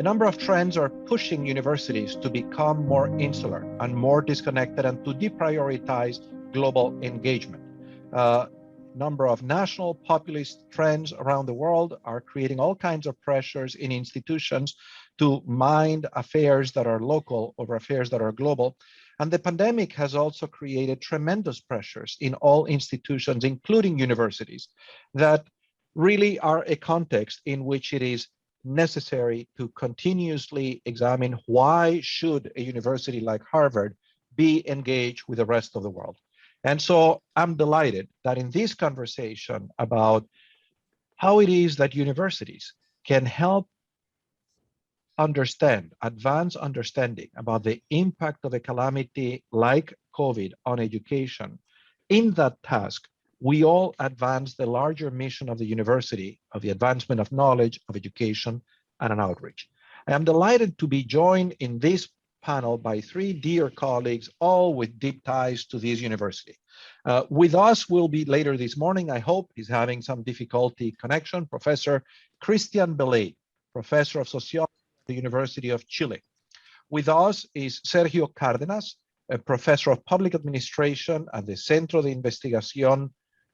A number of trends are pushing universities to become more insular and more disconnected and to deprioritize global engagement. Number of national populist trends around the world are creating all kinds of pressures in institutions to mind affairs that are local over affairs that are global. And the pandemic has also created tremendous pressures in all institutions, including universities, that really are a context in which it is necessary to continuously examine why should a university like Harvard be engaged with the rest of the world. And so I'm delighted that in this conversation about how it is that universities can help understand, advance understanding about the impact of a calamity like COVID on education, in that task, we all advance the larger mission of the university, of the advancement of knowledge, of education, and an outreach. I am delighted to be joined in this panel by three dear colleagues, all with deep ties to this university. With us will be later this morning, I hope, he's having some difficulty connection, Professor Cristián Bellei, Professor of Sociology at the University of Chile. With us is Sergio Cárdenas, a Professor of Public Administration at the Centro de Investigación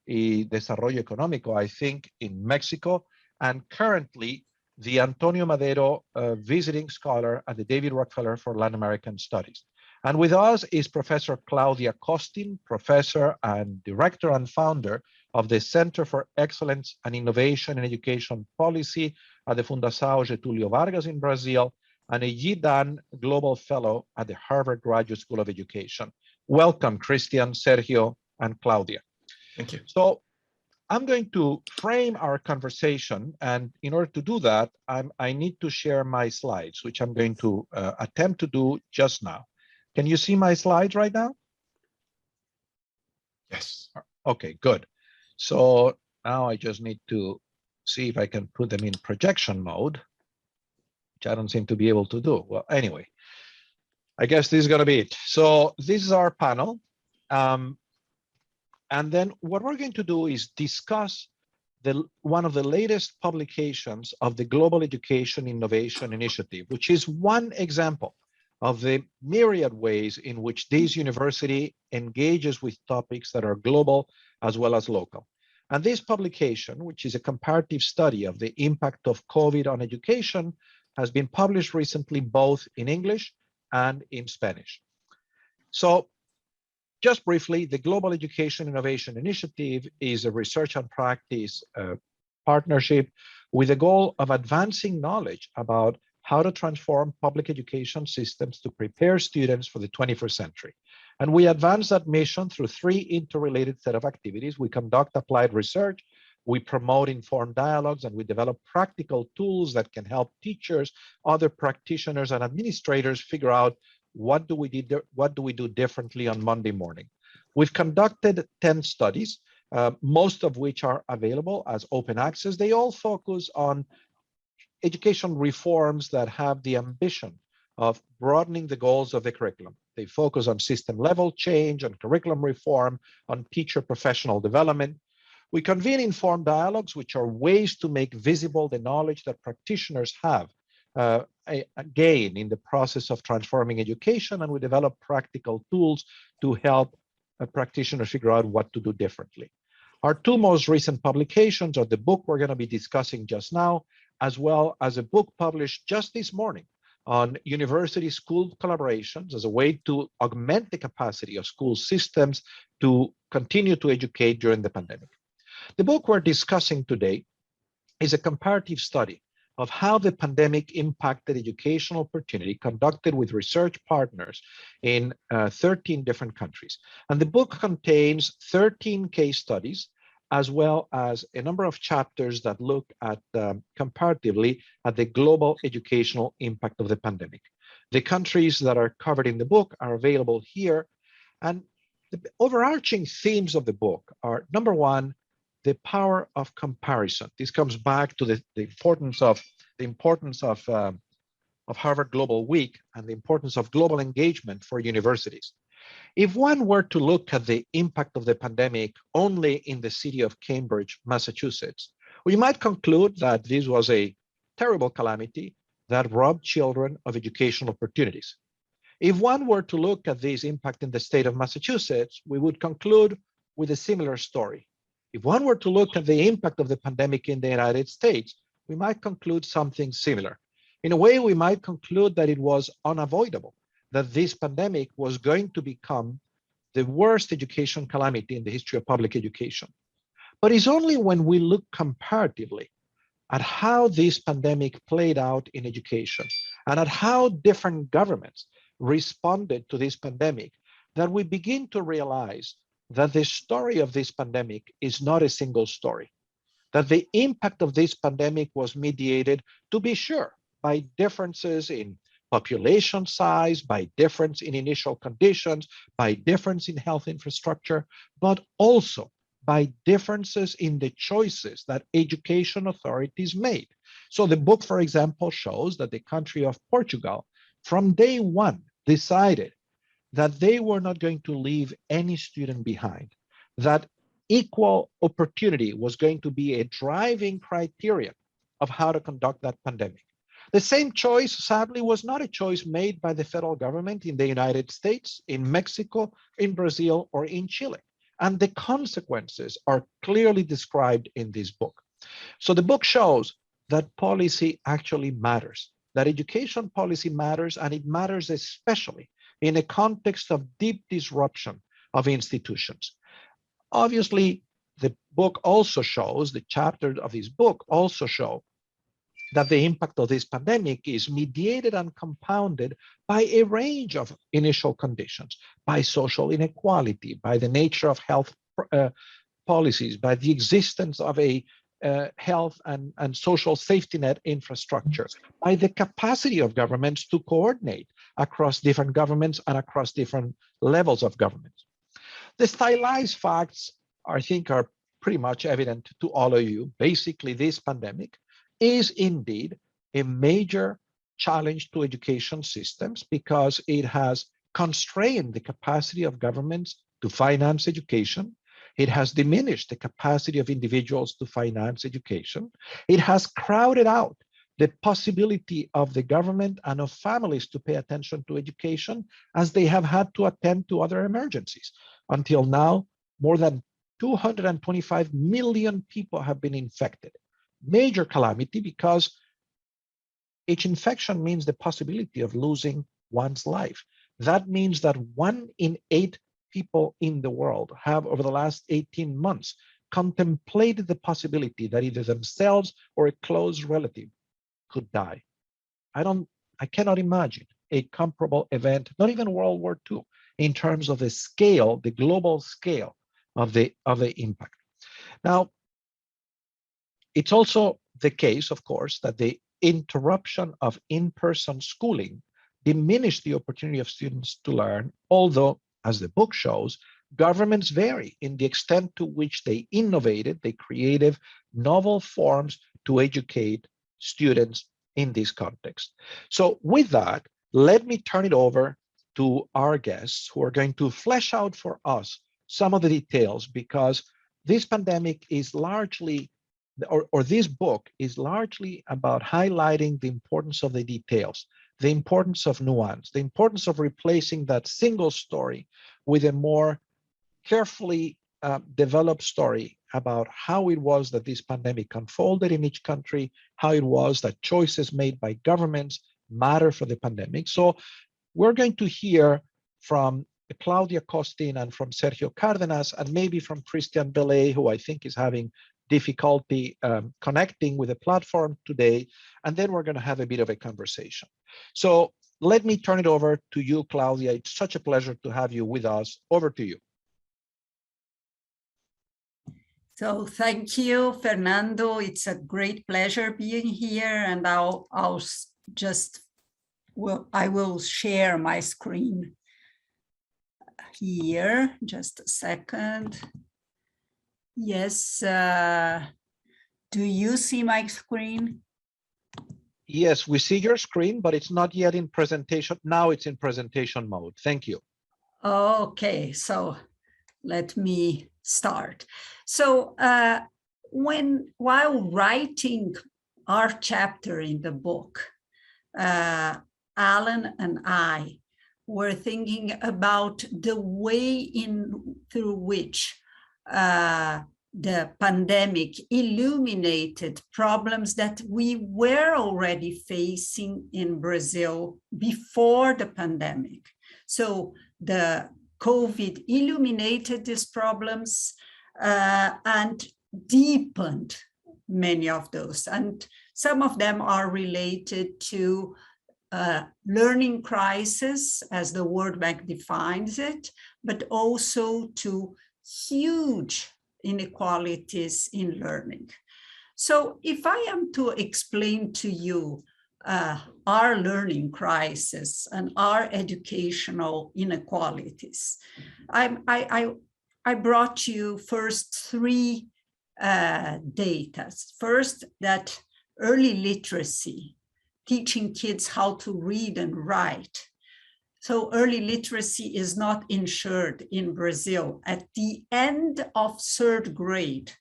y Desarrollo Económico, I think, in Mexico, and currently the Antonio Madero visiting scholar at the David Rockefeller for Latin American Studies. And with us is Professor Claudia Costin, professor and director and founder of the Center for Excellence and Innovation in Education Policy at the Fundação Getulio Vargas in Brazil, and a GIDAN Global Fellow at the Harvard Graduate School of Education. Welcome, Cristián, Sergio, and Claudia. Thank you. So I'm going to frame our conversation, and in order to do that, I need to share my slides, which I'm going to attempt to do just now. Can you see my slides right now? Yes. Okay, good. So now I just need to see if I can put them in projection mode, which I don't seem to be able to do. Well, anyway, I guess this is going to be it. So this is our panel. And then what we're going to do is discuss one of the latest publications of the Global Education Innovation Initiative, which is one example of the myriad ways in which this university engages with topics that are global as well as local. And this publication, which is a comparative study of the impact of COVID on education, has been published recently both in English and in Spanish. So just briefly, the Global Education Innovation Initiative is a research and practice partnership with the goal of advancing knowledge about how to transform public education systems to prepare students for the 21st century. And we advance that mission through three interrelated set of activities. We conduct applied research, we promote informed dialogues, and we develop practical tools that can help teachers, other practitioners, and administrators figure out what do we do differently on Monday morning. We've conducted 10 studies, most of which are available as open access. They all focus on education reforms that have the ambition of broadening the goals of the curriculum. They focus on system level change, on curriculum reform, on teacher professional development. We convene informed dialogues, which are ways to make visible the knowledge that practitioners have again in the process of transforming education, and we develop practical tools to help practitioners figure out what to do differently. Our two most recent publications are the book we're going to be discussing just now, as well as a book published just this morning on university-school collaborations as a way to augment the capacity of school systems to continue to educate during the pandemic. The book we're discussing today is a comparative study of how the pandemic impacted educational opportunity conducted with research partners in 13 different countries. And the book contains 13 case studies, as well as a number of chapters that look at comparatively at the global educational impact of the pandemic. The countries that are covered in the book are available here. And the overarching themes of the book are, number one, the power of comparison. This comes back to the importance of Harvard Global Week and the importance of global engagement for universities. If one were to look at the impact of the pandemic only in the city of Cambridge, Massachusetts, we might conclude that this was a terrible calamity that rob children of educational opportunities. If one were to look at this impact in the state of Massachusetts, we would conclude with a similar story. If one were to look at the impact of the pandemic in the United States, we might conclude something similar. In a way, we might conclude that it was unavoidable, that this pandemic was going to become the worst education calamity in the history of public education. But it's only when we look comparatively at how this pandemic played out in education and at how different governments responded to this pandemic that we begin to realize that the story of this pandemic is not a single story, that the impact of this pandemic was mediated, to be sure, by differences in population size, by difference in initial conditions, by difference in health infrastructure, but also by differences in the choices that education authorities made. So the book, for example, shows that the country of Portugal, from day one, decided that they were not going to leave any student behind, that equal opportunity was going to be a driving criterion of how to conduct that pandemic. The same choice, sadly, was not a choice made by the federal government in the United States, in Mexico, in Brazil, or in Chile. And the consequences are clearly described in this book. So the book shows that policy actually matters, that education policy matters, and it matters especially in a context of deep disruption of institutions. Obviously, the book also shows, the chapters of this book also show that the impact of this pandemic is mediated and compounded by a range of initial conditions, by social inequality, by the nature of health policies, by the existence of a health and social safety net infrastructure, by the capacity of governments to coordinate across different governments and across different levels of government. The stylized facts, I think, are pretty much evident to all of you. Basically, this pandemic is indeed a major challenge to education systems because it has constrained the capacity of governments to finance education. It has diminished the capacity of individuals to finance education. It has crowded out the possibility of the government and of families to pay attention to education as they have had to attend to other emergencies. Until now, more than 225 million people have been infected. Major calamity because each infection means the possibility of losing one's life. That means that 1 in 8 people in the world have, over the last 18 months, contemplated the possibility that either themselves or a close relative could die. I cannot imagine a comparable event, not even World War II, in terms of the scale, the global scale of the impact. Now, it's also the case, of course, that the interruption of in-person schooling diminished the opportunity of students to learn, although, as the book shows, governments vary in the extent to which they innovated, they created novel forms to educate students in this context. So with that, let me turn it over to our guests who are going to flesh out for us some of the details, because this pandemic is largely, or this book is largely about highlighting the importance of the details, the importance of nuance, the importance of replacing that single story with a more carefully developed story about how it was that this pandemic unfolded in each country, how it was that choices made by governments matter for the pandemic. So we're going to hear from Claudia Costin and from Sergio Cárdenas, and maybe from Cristián Bellei, who I think is having difficulty connecting with the platform today, and then we're going to have a bit of a conversation. So let me turn it over to you, Claudia. It's such a pleasure to have you with us. Over to you. So thank you, Fernando. It's a great pleasure being here, and I will share my screen here. Just a second. Yes. Do you see my screen? Yes, we see your screen, but it's not yet in presentation. Now it's in presentation mode. Thank you. Okay, so let me start. So while writing our chapter in the book, Alan and I were thinking about the way through which the pandemic illuminated problems that we were already facing in Brazil before the pandemic. So the COVID illuminated these problems and deepened many of those. And some of them are related to learning crisis, as the World Bank defines it, but also to huge inequalities in learning. So if I am to explain to you our learning crisis and our educational inequalities, I brought you first three data. First, that early literacy, teaching kids how to read and write. So early literacy is not ensured in Brazil at the end of third grade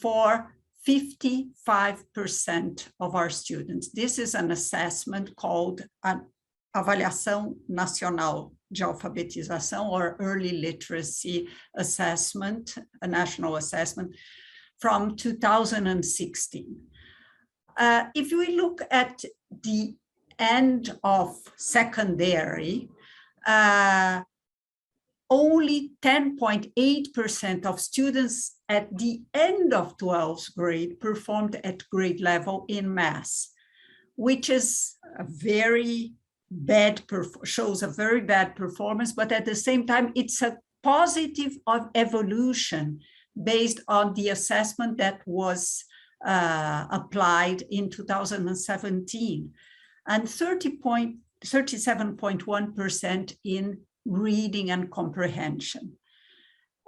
for 55% of our students. This is an assessment called an Avaliação Nacional de Alfabetização, or Early Literacy Assessment, a national assessment from 2016. If we look at the end of secondary, only 10.8% of students at the end of 12th grade performed at grade level in math, which is a very bad, shows a very bad performance, but at the same time, it's a positive of evolution based on the assessment that was applied in 2017, and 37.1% in reading and comprehension.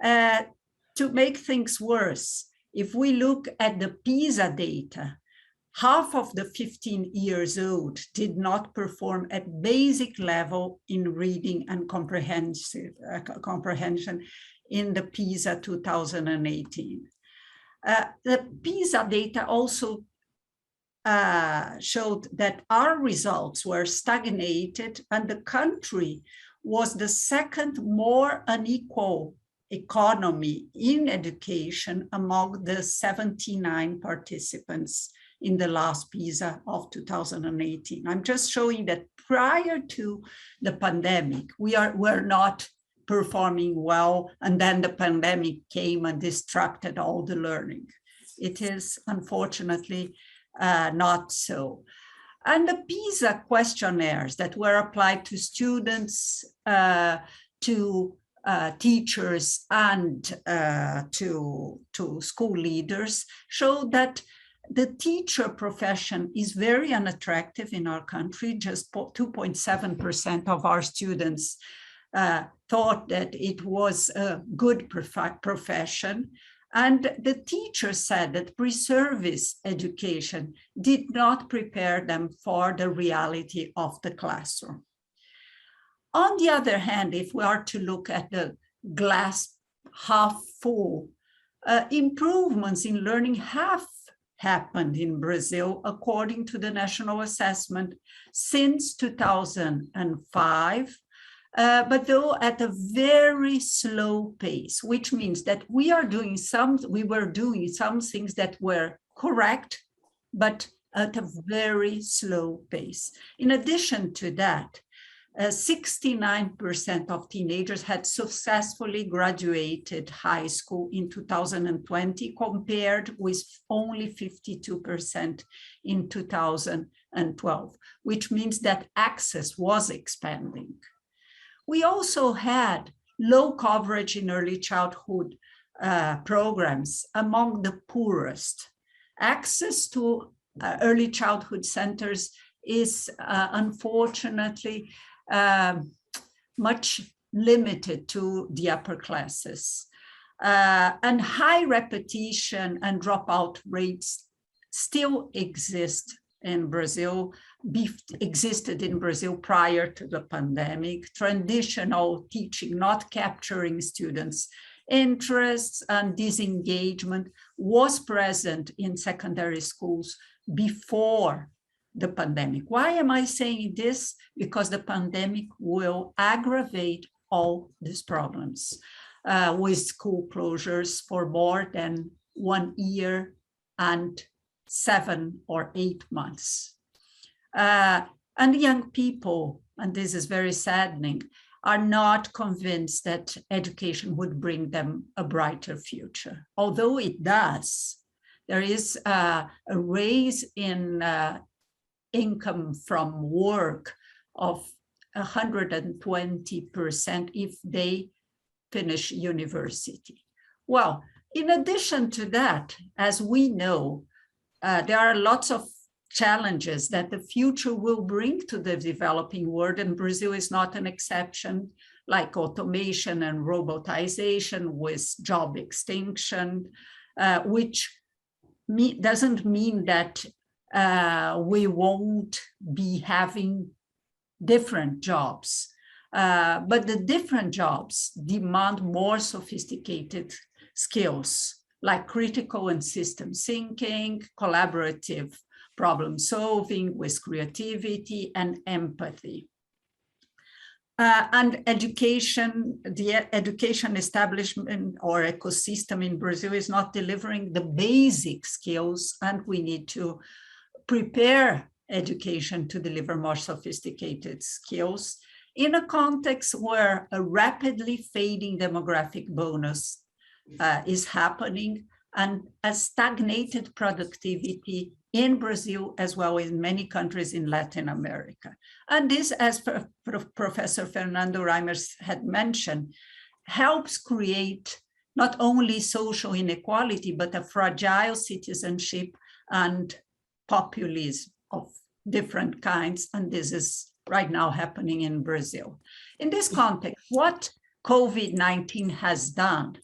To make things worse, if we look at the PISA data, half of the 15 years old did not perform at basic level in reading and comprehension in the PISA 2018. The PISA data also showed that our results were stagnated, and the country was the second more unequal economy in education among the 79 participants in the last PISA of 2018. I'm just showing that prior to the pandemic, we were not performing well, and then the pandemic came and distracted all the learning. It is unfortunately not so. And the PISA questionnaires that were applied to students, to teachers, and to school leaders showed that the teacher profession is very unattractive in our country. Just 2.7% of our students thought that it was a good profession. And the teacher said that pre-service education did not prepare them for the reality of the classroom. On the other hand, if we are to look at the glass half full, improvements in learning have happened in Brazil according to the national assessment since 2005. But though at a very slow pace, which means that we were doing some things that were correct, but at a very slow pace. In addition to that, 69% of teenagers had successfully graduated high school in 2020, compared with only 52% in 2012, which means that access was expanding. We also had low coverage in early childhood programs among the poorest. Access to early childhood centers is unfortunately much limited to the upper classes. And high repetition and dropout rates still existed in Brazil prior to the pandemic. Traditional teaching not capturing students' interests and disengagement was present in secondary schools before the pandemic. Why am I saying this? Because the pandemic will aggravate all these problems with school closures for more than 1 year and 7 or 8 months. And young people, and this is very saddening, are not convinced that education would bring them a brighter future. Although it does, there is a raise in income from work of 120% if they finish university. Well, in addition to that, as we know, there are lots of challenges that the future will bring to the developing world, and Brazil is not an exception, like automation and robotization with job extinction, which doesn't mean that we won't be having different jobs, but the different jobs demand more sophisticated skills, like critical and system thinking, collaborative problem solving with creativity and empathy. And education, the education establishment or ecosystem in Brazil is not delivering the basic skills, and we need to prepare education to deliver more sophisticated skills in a context where a rapidly fading demographic bonus is happening, and a stagnated productivity in Brazil, as well as in many countries in Latin America. And this, as Professor Fernando Reimers had mentioned, helps create not only social inequality, but a fragile citizenship and populism of different kinds. And this is right now happening in Brazil. In this context, what COVID-19 has done,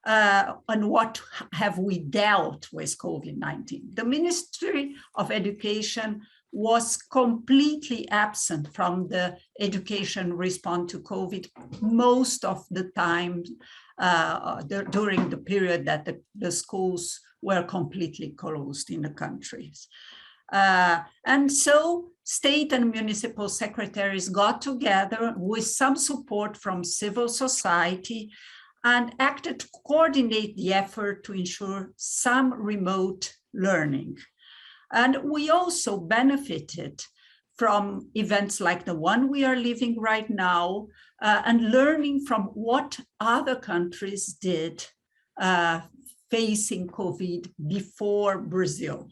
and what have we dealt with COVID-19? The Ministry of Education was completely absent from the education response to COVID most of the time during the period that the schools were completely closed in the countries. And so state and municipal secretaries got together with some support from civil society and acted to coordinate the effort to ensure some remote learning. And we also benefited from events like the one we are living right now, and learning from what other countries did facing COVID before Brazil.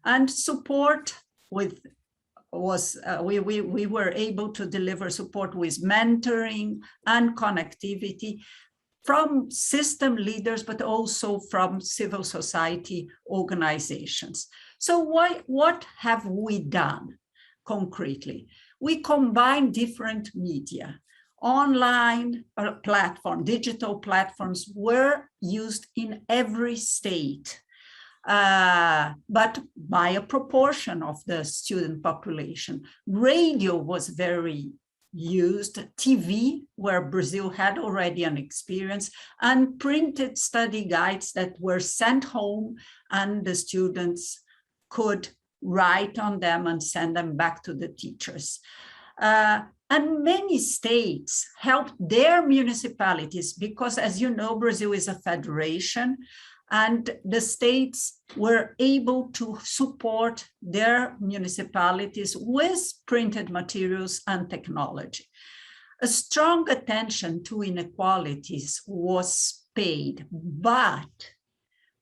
And support with we were able to deliver support with mentoring and connectivity from system leaders, but also from civil society organizations. So what have we done concretely? We combine different media. Online platform, digital platforms were used in every state, but by a proportion of the student population. Radio was very used, TV, where Brazil had already an experience, and printed study guides that were sent home, and the students could write on them and send them back to the teachers. And many states helped their municipalities because, as you know, Brazil is a federation, and the states were able to support their municipalities with printed materials and technology. A strong attention to inequalities was paid, but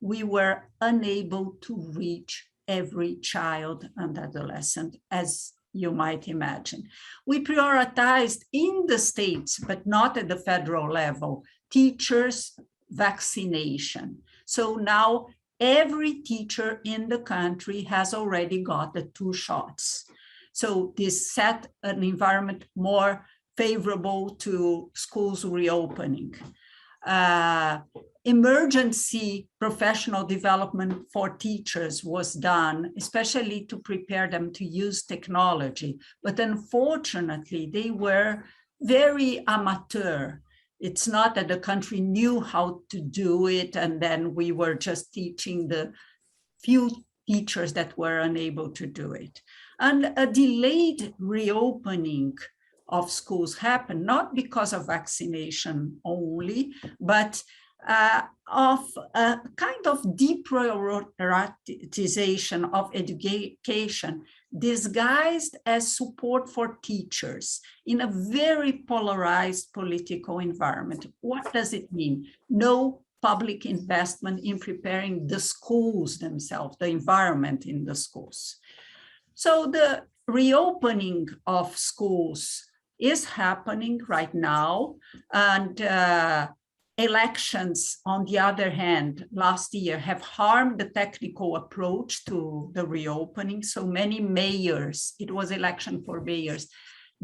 we were unable to reach every child and adolescent, as you might imagine. We prioritized in the states, but not at the federal level, teachers' vaccination. So now every teacher in the country has already got the 2 shots. So this set an environment more favorable to schools reopening. Emergency professional development for teachers was done, especially to prepare them to use technology. But unfortunately, they were very amateur. It's not that the country knew how to do it, and then we were just teaching the few teachers that were unable to do it. And a delayed reopening of schools happened, not because of vaccination only, but of a kind of deprioritization of education disguised as support for teachers in a very polarized political environment. What does it mean? No public investment in preparing the schools themselves, the environment in the schools. So the reopening of schools is happening right now, and elections, on the other hand, last year have harmed the technical approach to the reopening. So many mayors, it was election for mayors,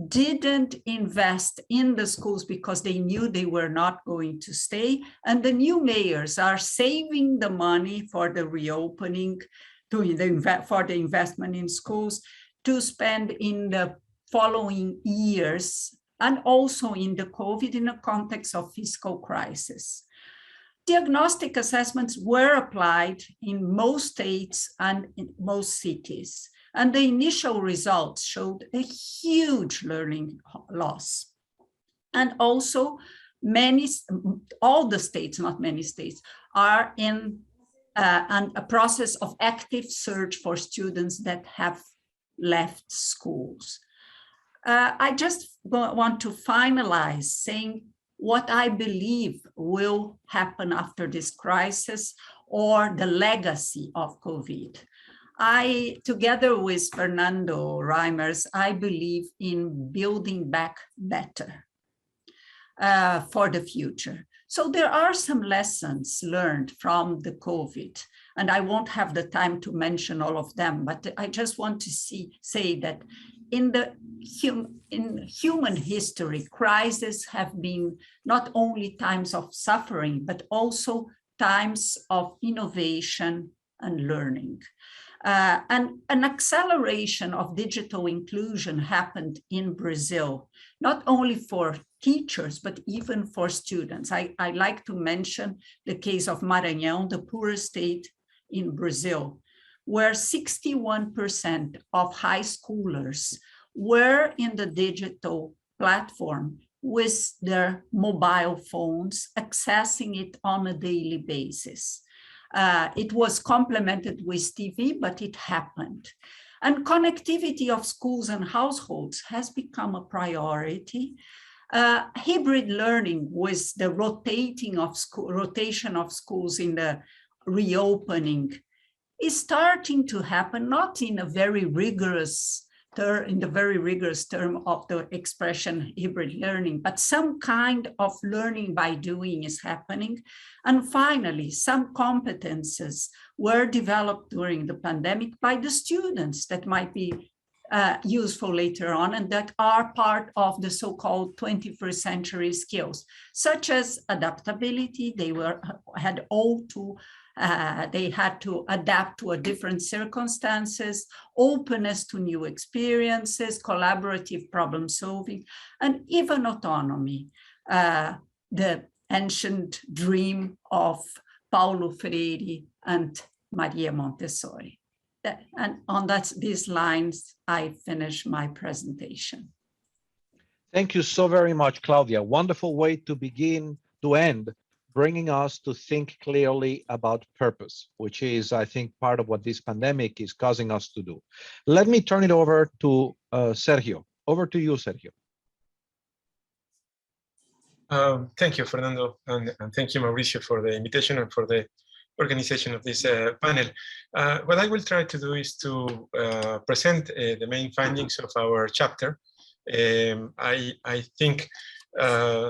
didn't invest in the schools because they knew they were not going to stay. And the new mayors are saving the money for the reopening, for the investment in schools, to spend in the following years, and also in the COVID in the context of fiscal crisis. Diagnostic assessments were applied in most states and in most cities, and the initial results showed a huge learning loss. And also all the states, not many states, are in a process of active search for students that have left schools. I just want to finalize saying what I believe will happen after this crisis, or the legacy of COVID. Together with Fernando Reimers, I believe in building back better for the future. So there are some lessons learned from the COVID, and I won't have the time to mention all of them, but I just want to say that in human history, crises have been not only times of suffering, but also times of innovation and learning. And an acceleration of digital inclusion happened in Brazil, not only for teachers, but even for students. I like to mention the case of Maranhão, the poorest state in Brazil, where 61% of high schoolers were in the digital platform with their mobile phones, accessing it on a daily basis. It was complemented with TV, but it happened. And connectivity of schools and households has become a priority. Hybrid learning with the rotation of schools in the reopening is starting to happen, not in a very rigorous term of the expression hybrid learning, but some kind of learning by doing is happening. And finally, some competences were developed during the pandemic by the students that might be useful later on, and that are part of the so-called 21st century skills, such as adaptability. They had to adapt to different circumstances, openness to new experiences, collaborative problem solving, and even autonomy, the ancient dream of Paulo Freire and Maria Montessori. And on these lines, I finish my presentation. Thank you so very much, Claudia. Wonderful way to begin, to end, bringing us to think clearly about purpose, which is, I think, part of what this pandemic is causing us to do. Let me turn it over to Sergio. Over to you, Sergio. Thank you, Fernando, and thank you, Mauricio, for the invitation and for the organization of this panel. What I will try to do is to present the main findings of our chapter. I think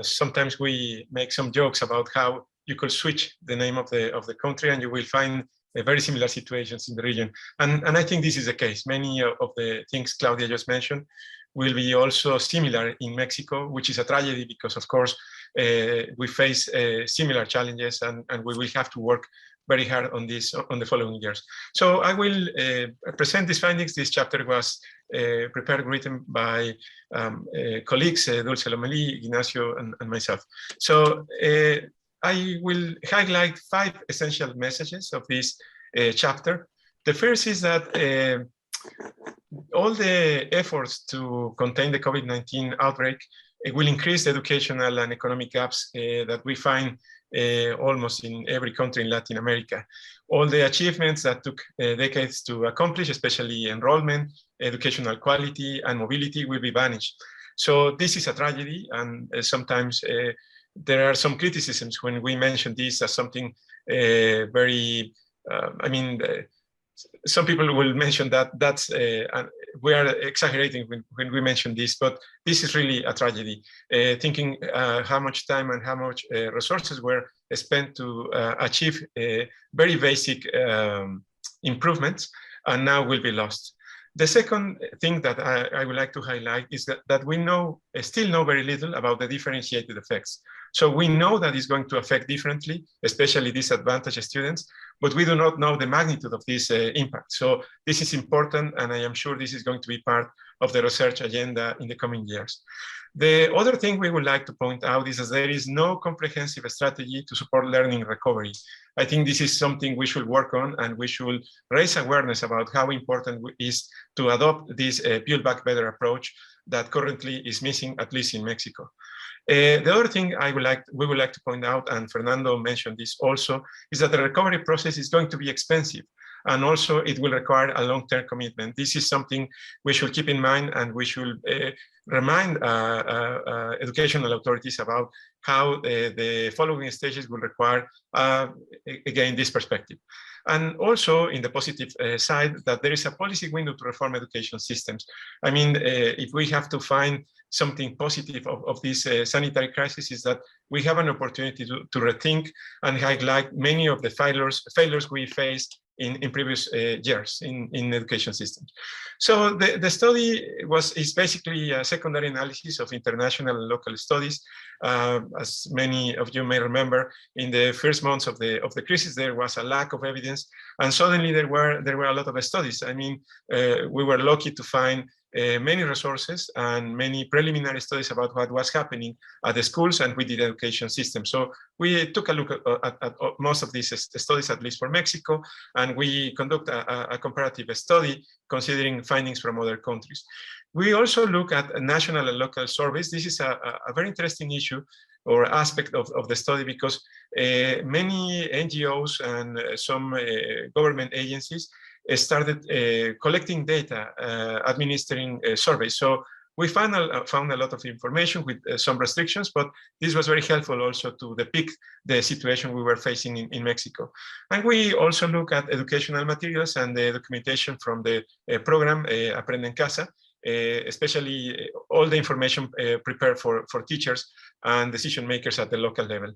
sometimes we make some jokes about how you could switch the name of the country and you will find very similar situations in the region. And I think this is the case. Many of the things Claudia just mentioned will be also similar in Mexico, which is a tragedy because, of course, we face similar challenges and we will have to work very hard on this on the following years. So I will present these findings. This chapter was prepared, written by colleagues, Dulce Lomelí, Ignacio, and myself. So I will highlight 5 essential messages of this chapter The first is that all the efforts to contain the COVID-19 outbreak will increase the educational and economic gaps that we find almost in every country in Latin America. All the achievements that took decades to accomplish, especially enrollment, educational quality, and mobility, will be vanished. So this is a tragedy, and sometimes there are some criticisms when we mention this as something very, some people will mention that we are exaggerating when we mention this, but this is really a tragedy. Thinking how much time and how much resources were spent to achieve very basic improvements, and now will be lost. The second thing that I would like to highlight is that we still know very little about the differentiated effects. So we know that it's going to affect differently, especially disadvantaged students, but we do not know the magnitude of this impact. So this is important, and I am sure this is going to be part of the research agenda in the coming years. The other thing we would like to point out is that there is no comprehensive strategy to support learning recovery. I think this is something we should work on, and we should raise awareness about how important it is to adopt this Build Back Better approach that currently is missing, at least in Mexico. The other thing we would like to point out, and Fernando mentioned this also, is that the recovery process is going to be expensive, and also it will require a long-term commitment. This is something we should keep in mind, and we should remind educational authorities about how the following stages will require, again, this perspective. And also in the positive side, that there is a policy window to reform education systems. I mean, if we have to find something positive of this sanitary crisis, is that we have an opportunity to rethink and highlight many of the failures we faced in previous years in education systems. So the study is basically a secondary analysis of international and local studies. As many of you may remember, in the first months of the crisis, there was a lack of evidence, and suddenly there were a lot of studies. I mean, we were lucky to find many resources and many preliminary studies about what was happening at the schools and with the education system. So we took a look at most of these studies, at least for Mexico, and we conduct a comparative study considering findings from other countries. We also look at national and local surveys. This is a very interesting issue or aspect of the study, because many NGOs and some government agencies started collecting data, administering surveys. So we found a lot of information with some restrictions, but this was very helpful also to depict the situation we were facing in Mexico. And we also look at educational materials and the documentation from the program Aprende en Casa, especially all the information prepared for teachers and decision makers at the local level.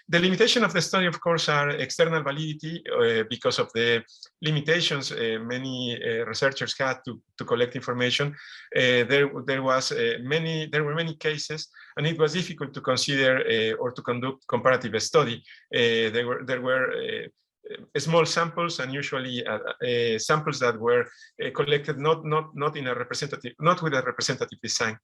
The limitation of the study, of course, are external validity because of the limitations many researchers had to collect information. There were many cases, and it was difficult to consider or to conduct comparative study. There were small samples, and usually samples that were collected not with a representative design.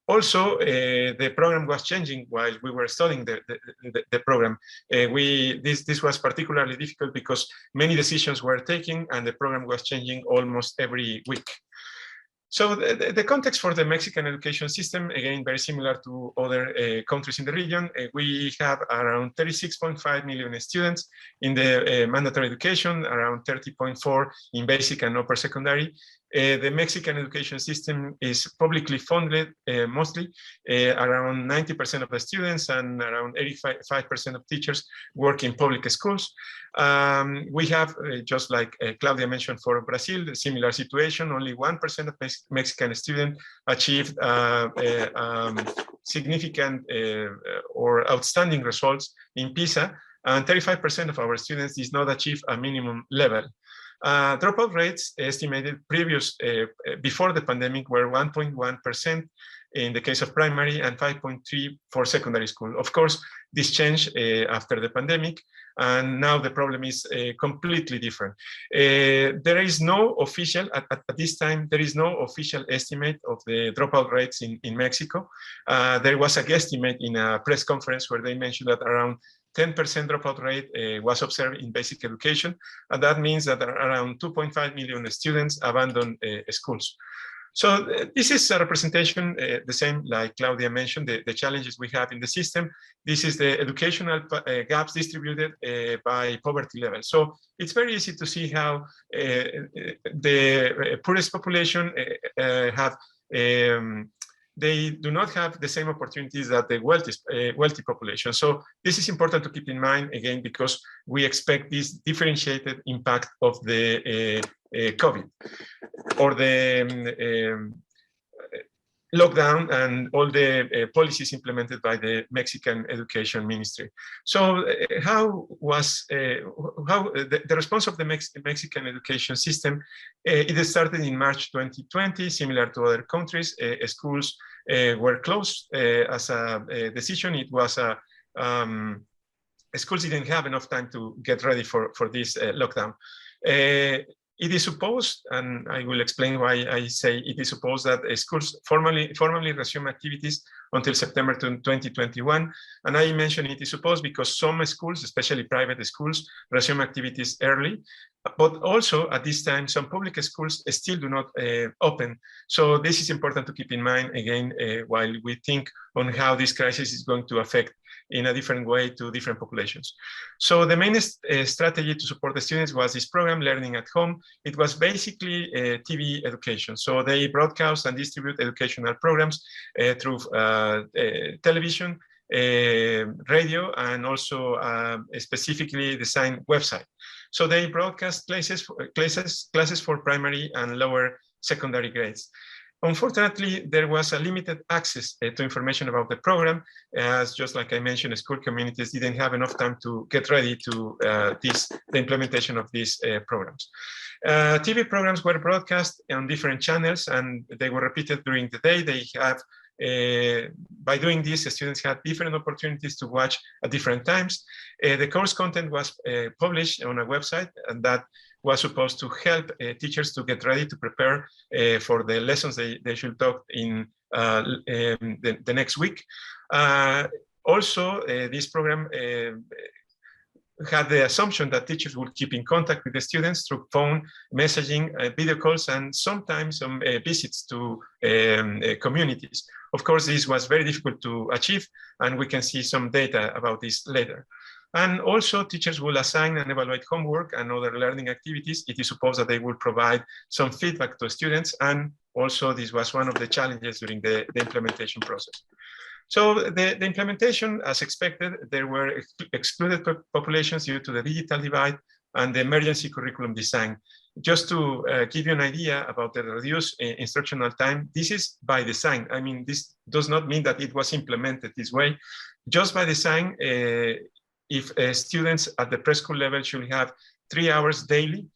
Also, the program was changing while we were studying the program. This was particularly difficult because many decisions were taken, and the program was changing almost every week. So the context for the Mexican education system, again, very similar to other countries in the region. We have around 36.5 million students in the mandatory education, around 30.4 in basic and upper secondary. The Mexican education system is publicly funded mostly. Around 90% of the students and around 85% of teachers work in public schools. We have, just like Claudia mentioned for Brazil, a similar situation. Only 1% of Mexican students achieved significant or outstanding results in PISA, and 35% of our students did not achieve a minimum level. Dropout rates estimated before the pandemic were 1.1% in the case of primary and 5.3% for secondary school. Of course, this changed after the pandemic, and now the problem is completely different. There is no official, at this time, there is no official estimate of the dropout rates in Mexico. There was a guesstimate in a press conference where they mentioned that around 10% dropout rate was observed in basic education, and that means that around 2.5 million students abandon schools. So this is a representation, the same like Claudia mentioned, the challenges we have in the system. This is the educational gaps distributed by poverty level. So it's very easy to see how the poorest population have they do not have the same opportunities that the wealthy population. So this is important to keep in mind, again, because we expect this differentiated impact of the COVID or the lockdown and all the policies implemented by the Mexican Education Ministry. So how was the response of the Mexican education system? It started in March 2020, similar to other countries. Schools were closed as a decision. It was schools didn't have enough time to get ready for this lockdown. It is supposed, and I will explain why I say it is supposed, that schools formally resume activities until September 2021. And I mention it is supposed because some schools, especially private schools, resume activities early. But also at this time, some public schools still do not open. So this is important to keep in mind, again, while we think on how this crisis is going to affect in a different way to different populations. So the main strategy to support the students was this program, Learning at Home. It was basically TV education. So they broadcast and distribute educational programs through television, radio, and also specifically designed website. So they broadcast classes for primary and lower secondary grades. Unfortunately, there was a limited access to information about the program, as just like I mentioned, school communities didn't have enough time to get ready to the implementation of these programs. TV programs were broadcast on different channels and they were repeated during the day. They have, by doing this, the students had different opportunities to watch at different times. The course content was published on a website, and that was supposed to help teachers to get ready to prepare for the lessons they should talk in the next week. Also, this program had the assumption that teachers would keep in contact with the students through phone, messaging, video calls, and sometimes some visits to communities. Of course, this was very difficult to achieve, and we can see some data about this later. And also, teachers will assign and evaluate homework and other learning activities. It is supposed that they will provide some feedback to students, and also this was one of the challenges during the implementation process. So the implementation, as expected, there were excluded populations due to the digital divide and the emergency curriculum design. Just to give you an idea about the reduced instructional time, this is by design. I mean, this does not mean that it was implemented this way. Just by design, if students at the preschool level should have 3 hours daily,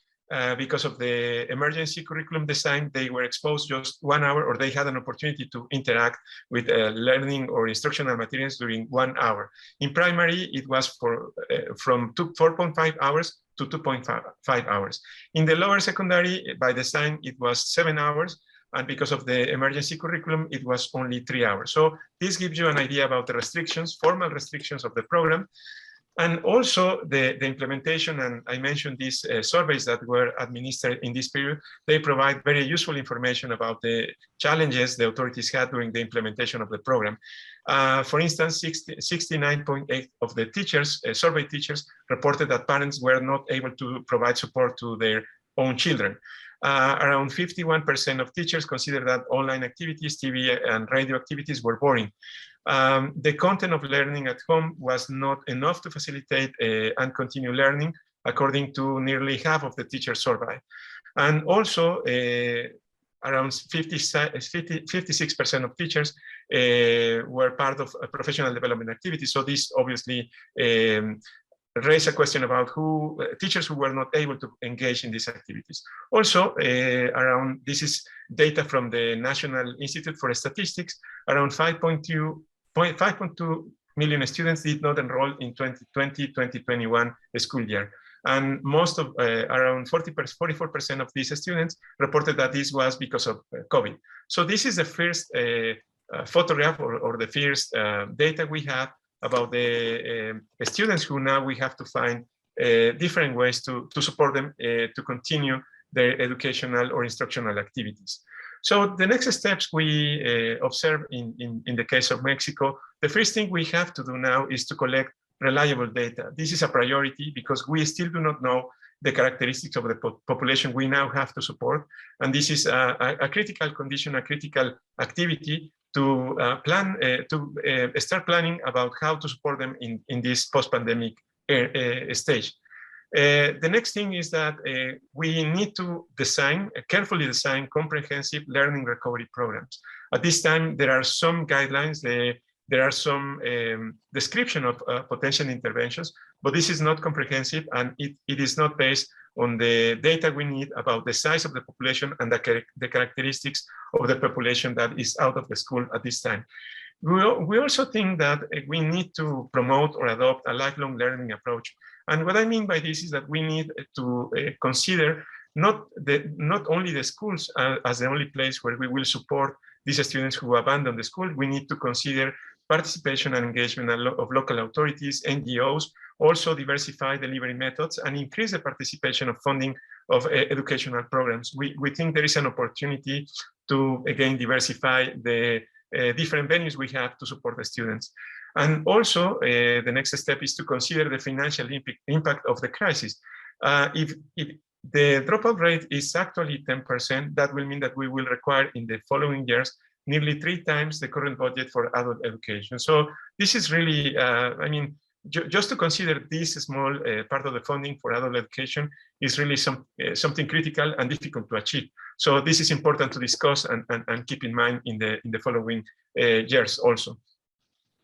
because of the emergency curriculum design, they were exposed just 1 hour, or they had an opportunity to interact with learning or instructional materials during 1 hour. In primary, it was from 4.5 hours to 2.5 hours. In the lower secondary, by design, it was 7 hours. And because of the emergency curriculum, it was only 3 hours. So this gives you an idea about the restrictions, formal restrictions of the program. And also the implementation, and I mentioned these surveys that were administered in this period, they provide very useful information about the challenges the authorities had during the implementation of the program. For instance, 69.8% of the teachers, survey teachers, reported that parents were not able to provide support to their own children. Around 51% of teachers consider that online activities, TV and radio activities were boring. The content of learning at home was not enough to facilitate and continue learning, according to nearly half of the teachers surveyed. And also, around 56% of teachers were part of a professional development activity. So this obviously raise a question about teachers who were not able to engage in these activities. Also, this is data from the National Institute for Statistics, around 5.2 million students did not enroll in 2020-2021 school year. And most of, around 44% of these students reported that this was because of COVID. So this is the first photograph or the first data we have about the students who now we have to find different ways to support them to continue their educational or instructional activities. So the next steps we observe in the case of Mexico, the first thing we have to do now is to collect reliable data. This is a priority because we still do not know the characteristics of the population we now have to support. And this is a critical condition, a critical activity to start planning about how to support them in this post-pandemic stage. The next thing is that we need to carefully design comprehensive learning recovery programs. At this time, there are some guidelines, there are some description of potential interventions, but this is not comprehensive and it is not based on the data we need about the size of the population and the characteristics of the population that is out of the school at this time. We also think that we need to promote or adopt a lifelong learning approach. And what I mean by this is that we need to consider not only the schools as the only place where we will support these students who abandon the school. We need to consider participation and engagement of local authorities, NGOs, also diversify delivery methods and increase the participation of funding of educational programs. We think there is an opportunity to, again, diversify the different venues we have to support the students. And also, the next step is to consider the financial impact of the crisis. If the dropout rate is actually 10%, that will mean that we will require in the following years nearly 3 times the current budget for adult education. So this is really, I mean, just to consider this small part of the funding for adult education is really something critical and difficult to achieve. So this is important to discuss and keep in mind in the following years also.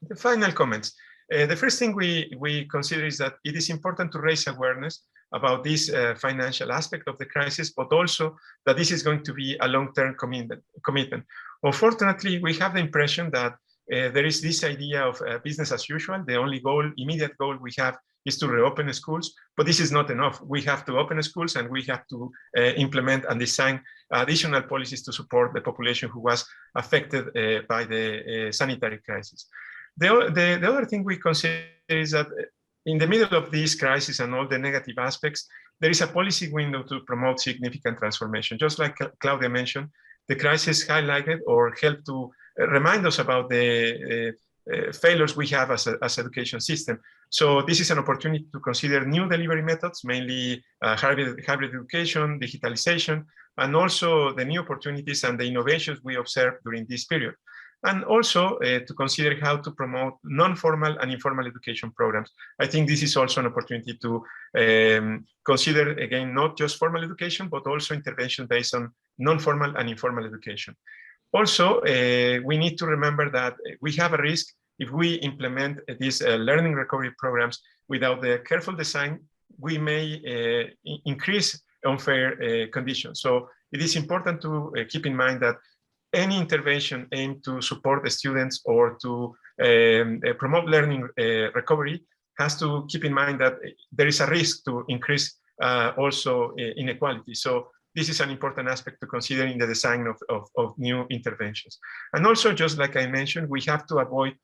The final comments. The first thing we consider is that it is important to raise awareness about this financial aspect of the crisis, but also that this is going to be a long-term commitment. Unfortunately, we have the impression that there is this idea of business as usual. The only immediate goal we have is to reopen schools, but this is not enough. We have to open schools and we have to implement and design additional policies to support the population who was affected by the sanitary crisis. The other thing we consider is that in the middle of this crisis and all the negative aspects, there is a policy window to promote significant transformation. Just like Claudia mentioned, the crisis highlighted or helped to remind us about the failures we have as education system. So this is an opportunity to consider new delivery methods, mainly hybrid education, digitalization, and also the new opportunities and the innovations we observed during this period. And also to consider how to promote non-formal and informal education programs. I think this is also an opportunity to consider, again, not just formal education, but also intervention based on non-formal and informal education. Also, we need to remember that we have a risk if we implement these learning recovery programs without the careful design. We may increase unfair conditions. So it is important to keep in mind that any intervention aimed to support the students or to promote learning recovery has to keep in mind that there is a risk to increase also inequality. So this is an important aspect to consider in the design of new interventions. And also, just like I mentioned, we have to avoid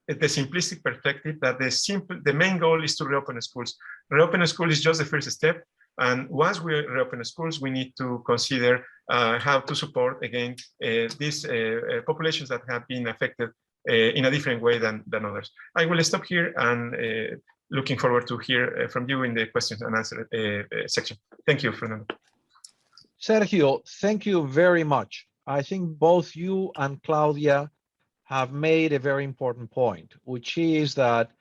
the simplistic perspective that the main goal is to reopen schools. Reopen schools is just the first step. And once we reopen schools, we need to consider how to support, again, these populations that have been affected in a different way than others. I will stop here and looking forward to hear from you in the questions and answer section. Thank you, Fernando. Sergio, thank you very much. I think both you and Claudia have made a very important point, which is that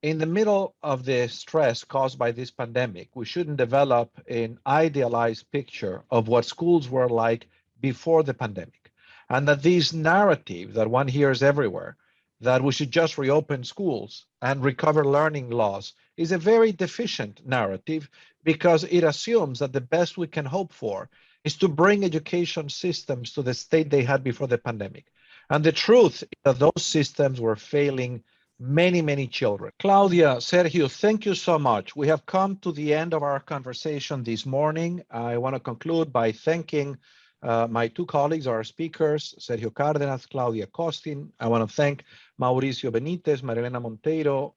in the middle of the stress caused by this pandemic, we shouldn't develop an idealized picture of what schools were like before the pandemic. And that this narrative that one hears everywhere, that we should just reopen schools and recover learning loss, is a very deficient narrative because it assumes that the best we can hope for is to bring education systems to the state they had before the pandemic. And the truth is that those systems were failing many, many children. Claudia, Sergio, thank you so much. We have come to the end of our conversation this morning. I want to conclude by thanking My two colleagues are speakers, Sergio Cárdenas, Claudia Costin. I want to thank Mauricio Benítez, Marilena Monteiro,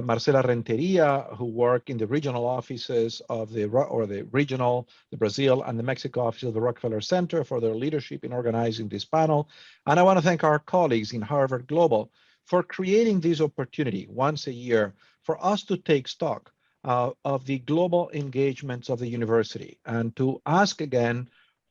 Marcela Renteria, who work in the regional offices of the Brazil and the Mexico office of the Rockefeller Center for their leadership in organizing this panel. And I want to thank our colleagues in Harvard Global for creating this opportunity once a year for us to take stock of the global engagements of the university and to ask again,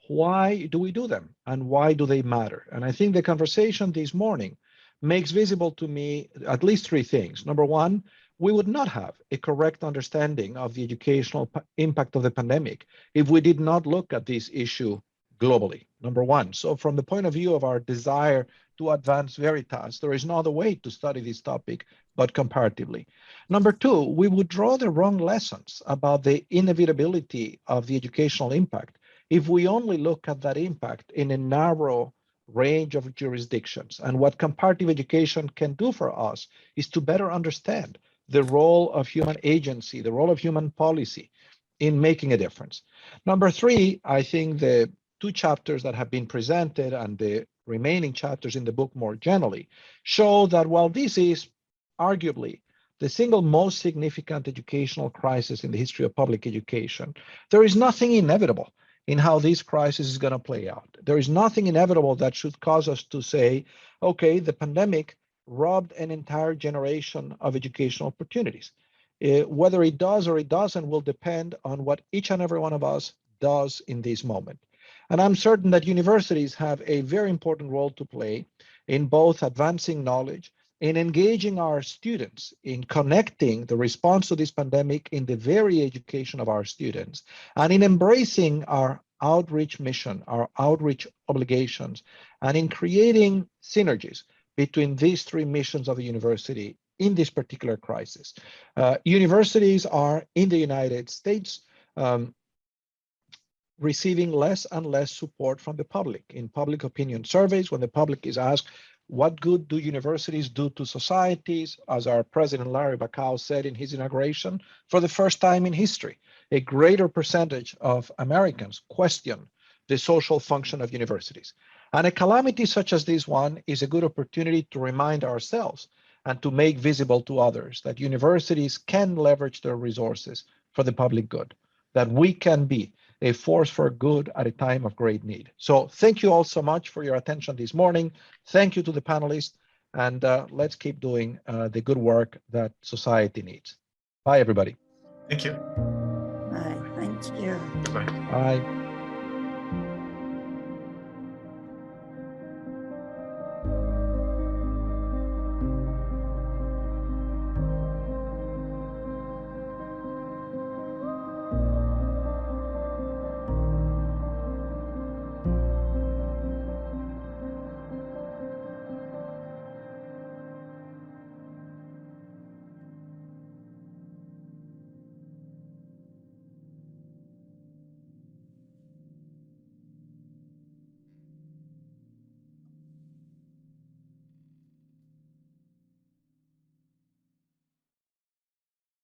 why do we do them and why do they matter? And I think the conversation this morning makes visible to me at least three things. Number one, we would not have a correct understanding of the educational impact of the pandemic if we did not look at this issue globally, number one. So from the point of view of our desire to advance veritas, there is no other way to study this topic but comparatively. Number two, we would draw the wrong lessons about the inevitability of the educational impact if we only look at that impact in a narrow range of jurisdictions. And what comparative education can do for us is to better understand the role of human agency, the role of human policy in making a difference. Number three, I think the two chapters that have been presented and the remaining chapters in the book more generally show that while this is arguably the single most significant educational crisis in the history of public education, there is nothing inevitable in how this crisis is going to play out. There is nothing inevitable that should cause us to say, okay, the pandemic robbed an entire generation of educational opportunities. Whether it does or it doesn't will depend on what each and every one of us does in this moment. And I'm certain that universities have a very important role to play in both advancing knowledge, in engaging our students, in connecting the response to this pandemic in the very education of our students, and in embracing our outreach mission, our outreach obligations, and in creating synergies between these three missions of the university in this particular crisis. Universities are in the United States receiving less and less support from the public. In public opinion surveys, when the public is asked, what good do universities do to societies? As our president, Larry Bacow, said in his inauguration, for the first time in history, a greater percentage of Americans question the social function of universities. And a calamity such as this one is a good opportunity to remind ourselves and to make visible to others that universities can leverage their resources for the public good, that we can be a force for good at a time of great need. So thank you all so much for your attention this morning. Thank you to the panelists, and let's keep doing the good work that society needs. Bye, everybody. Thank you. Bye. Thank you. Bye. Bye.